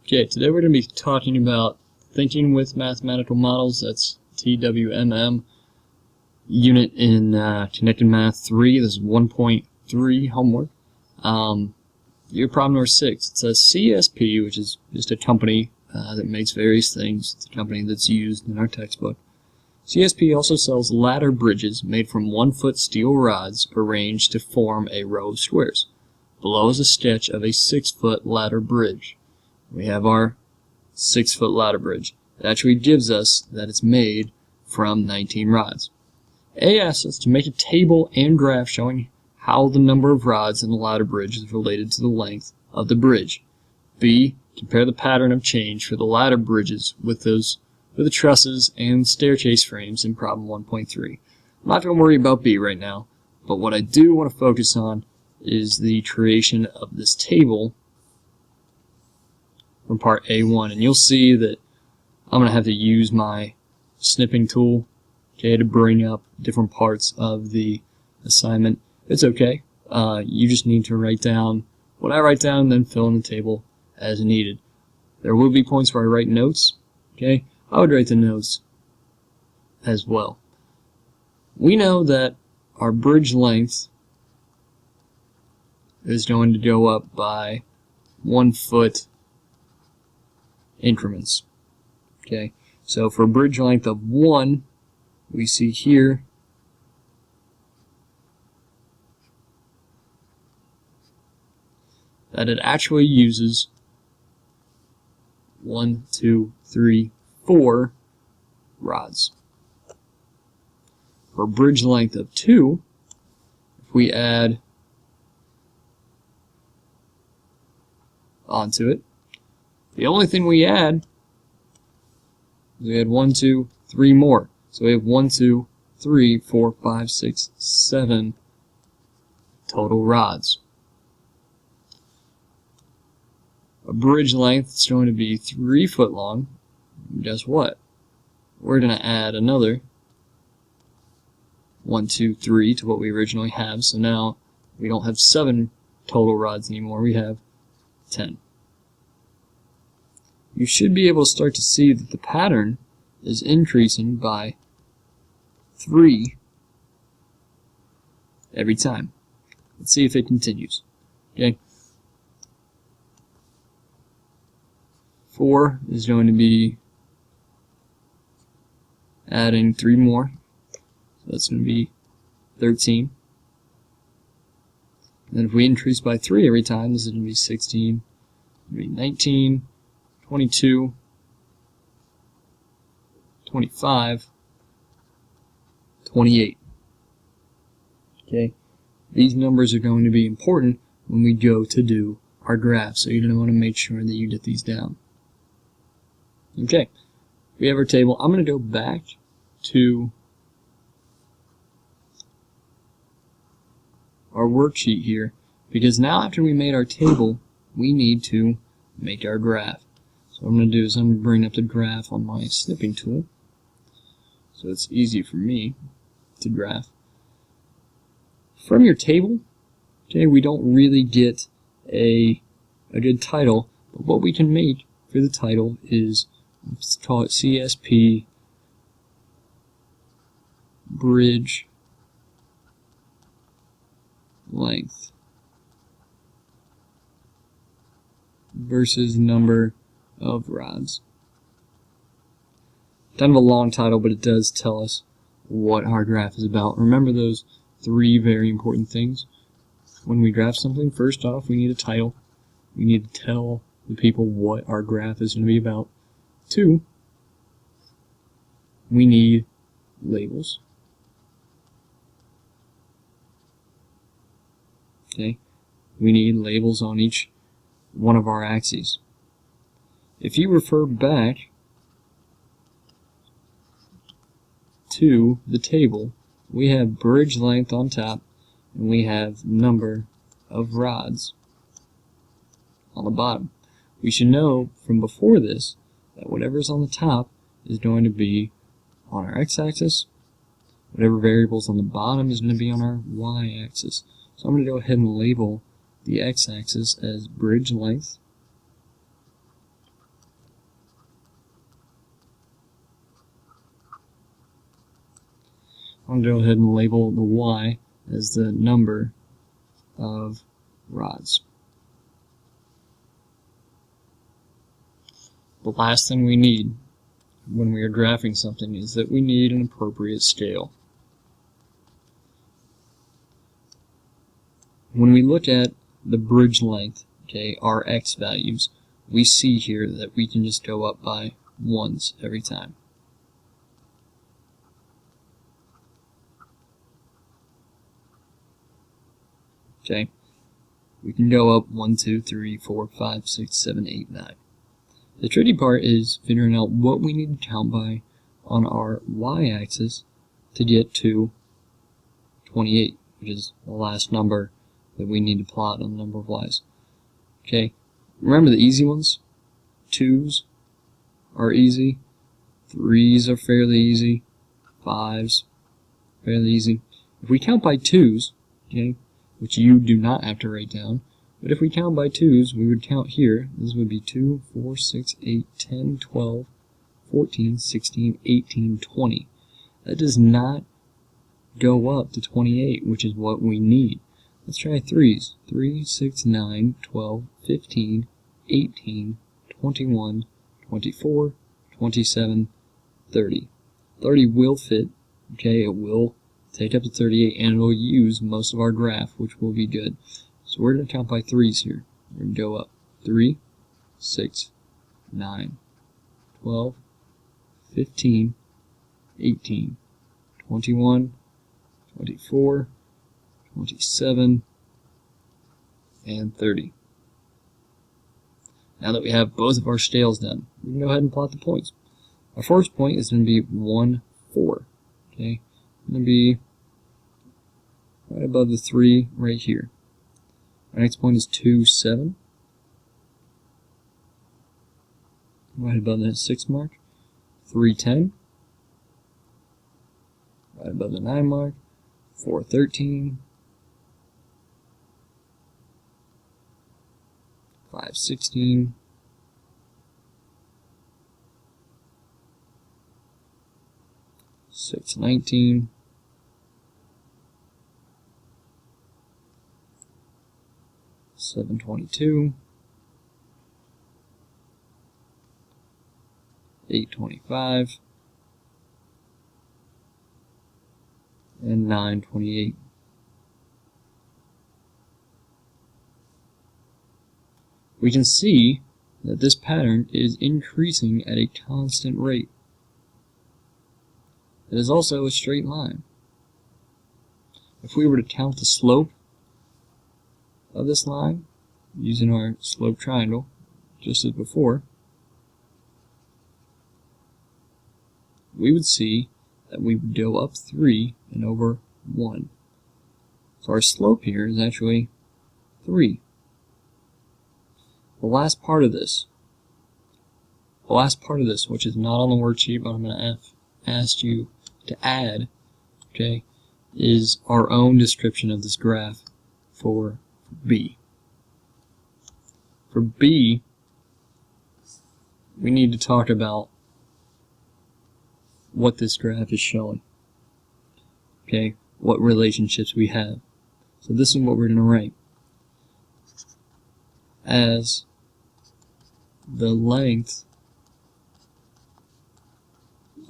Okay, today we're going to be talking about thinking with mathematical models. That's TWMM unit in Connected Math 3. This is 1.3 homework. Your problem number 6. It says CSP, which is just a company that makes various things. It's a company that's used in our textbook. CSP also sells ladder bridges made from 1-foot steel rods arranged to form a row of squares. Below is a sketch of a 6-foot ladder bridge. We have our 6-foot ladder bridge. It actually gives us that it's made from 19 rods. A asks us to make a table and graph showing how the number of rods in the ladder bridge is related to the length of the bridge. B, compare the pattern of change for the ladder bridges with the trusses and staircase frames in problem 1.3. I'm not going to worry about B right now, but what I do want to focus on is the creation of this table from part A1, and you'll see that I'm going to have to use my snipping tool, okay, to bring up different parts of the assignment. It's okay. You just need to write down what I write down and then fill in the table as needed. There will be points where I write notes, okay? I would write the notes as well. We know that our bridge length is going to go up by 1 foot increments. Okay, so for a bridge length of 1, we see here that it actually uses 1, 2, 3, 4 rods. For a bridge length of 2, if we add onto it, the only thing we add is we add 1, 2, 3 more. So we have 1, 2, 3, 4, 5, 6, 7 total rods. A bridge length is going to be 3 foot long. Guess what? We're going to add another 1, 2, 3 to what we originally have. So now we don't have 7 total rods anymore. We have 10. You should be able to start to see that the pattern is increasing by 3 every time. Let's see if it continues. Okay. 4 is going to be adding 3 more. So that's going to be 13. And then if we increase by 3 every time, this is going to be 16, going to be 19, 22, 25, 28. Okay, these numbers are going to be important when we go to do our graph, so you're going to want to make sure that you get these down. Okay, we have our table. I'm going to go back to our worksheet here, because now after we made our table, we need to make our graph. So what I'm going to do is I'm going to bring up the graph on my snipping tool, so it's easy for me to graph. From your table, okay, we don't really get a good title, but what we can make for the title is, let's call it CSP bridge length versus number of rods. Kind of a long title, but it does tell us what our graph is about. Remember those 3 very important things. When we graph something, first off, we need a title. We need to tell the people what our graph is going to be about. 2, we need labels. Okay, we need labels on each one of our axes. If you refer back to the table, we have bridge length on top, and we have number of rods on the bottom. We should know from before this that whatever's on the top is going to be on our x-axis, whatever variable's on the bottom is going to be on our y-axis. So I'm going to go ahead and label the x-axis as bridge length, I'll go ahead and label the y as the number of rods. The last thing we need when we are graphing something is that we need an appropriate scale. When we look at the bridge length, okay, our x values, we see here that we can just go up by ones every time. Okay, we can go up 1, 2, 3, 4, 5, 6, 7, 8, 9. The tricky part is figuring out what we need to count by on our y-axis to get to 28, which is the last number that we need to plot on the number of y's. Okay, remember the easy ones? 2's are easy, 3's are fairly easy, 5's fairly easy. If we count by 2's, okay, which you do not have to write down, but if we count by 2's, we would count here. This would be 2, 4, 6, 8, 10, 12, 14, 16, 18, 20. That does not go up to 28, which is what we need. Let's try 3's. 3, 6, 9, 12, 15, 18, 21, 24, 27, 30. 30 will fit, okay, it will take up to 38, and it will use most of our graph, which will be good. So we're going to count by 3's here. We're going to go up 3, 6, 9, 12, 15, 18, 21, 24, 27, and 30. Now that we have both of our scales done, we can go ahead and plot the points. Our first point is going to be 1, 4. Okay, it's going to be right above the 3 right here. Our next point is 2, 7. Right above the 6 mark. 3, 10. Right above the 9 mark. 4, 13. 5, 16. 6, 19. 7, 22. 8, 25. And 9, 28. We can see that this pattern is increasing at a constant rate. It is also a straight line. If we were to count the slope of this line using our slope triangle, just as before, we would see that we would go up 3 and over 1. So our slope here is actually 3. The last part of this, which is not on the worksheet, but I'm going to ask you to add, okay, is our own description of this graph for B. For B, we need to talk about what this graph is showing. Okay, what relationships we have. So this is what we're going to write. As the length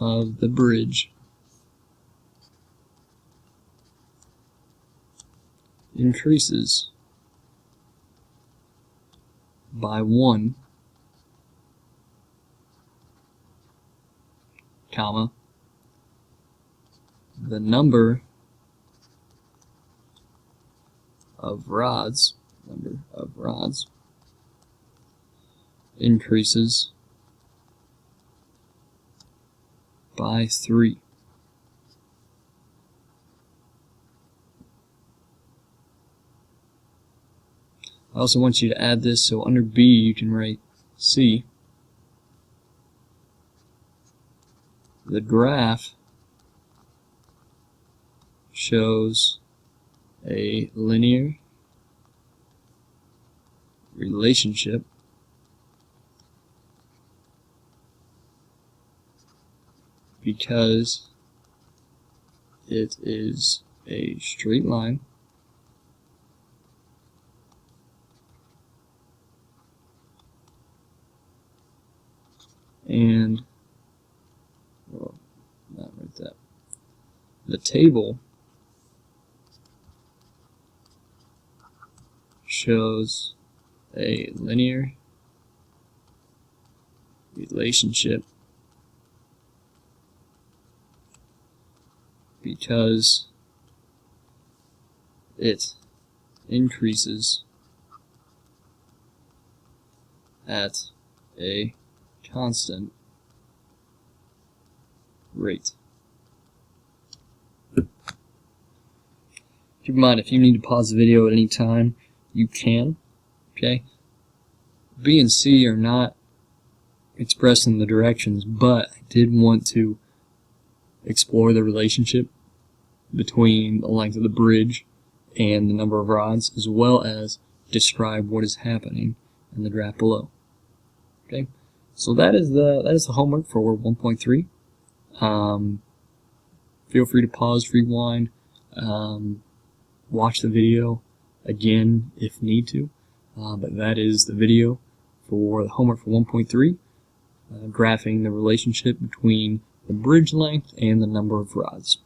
of the bridge increases by 1, comma, the number of rods increases by 3. I also want you to add this, so under B you can write C. The graph shows a linear relationship because it is a straight line and well, not right there. The table shows a linear relationship because it increases at a constant rate. Keep in mind, if you need to pause the video at any time, you can. Okay? B and C are not expressing the directions, but I did want to explore the relationship between the length of the bridge and the number of rods, as well as describe what is happening in the graph below. Okay, so that is the homework for 1.3. Feel free to pause, rewind, watch the video again if need to. But that is the video for the homework for 1.3, graphing the relationship between the bridge length and the number of rods.